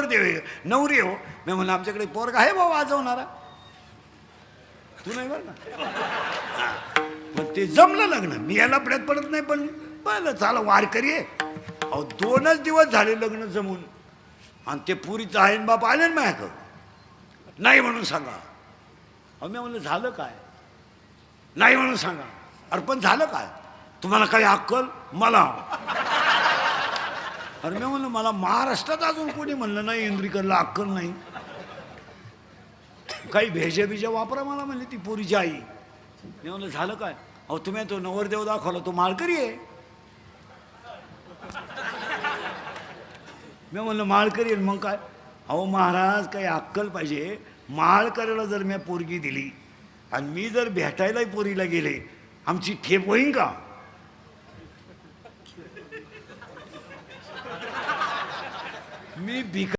नवरदेव आहे नवरी हो. मी म्हणलं आमच्याकडे पोरगा आहे बाबा वाजवणारा, तू नाही बरं ना. मग ते जमलं लग्न. मी याला पडत नाही, पण बरं चाला वारकरी आहे. अहो 2च दिवस झाले लग्न जमून, आणि ते पुरीचं आईन बाप आले ना माझ्याकडं, नाही म्हणून सांगा. अहो मी म्हणलं झालं काय, नाही म्हणून सांगा. अरे पण झालं काय, तुम्हाला काही अक्कल मला. अरे मी म्हणलं मला महाराष्ट्रात अजून कोणी म्हणलं नाही इंद्रिकरला अक्कल नाही, काही भेजे बिजे वापरा मला म्हणली ती पोरीची आई. मी म्हणलं झालं काय, अहो तुम्ही तो नवरदेव दाखवला तो माळकरी आहे. मी म्हणलं माळकरी आहे मग काय. अहो महाराज काही अक्कल पाहिजे, माळकरीला जर मी पोरगी दिली आणि मी जर भेटायलाही पोरीला गेले, आमची ठेप होईन का. मी भिक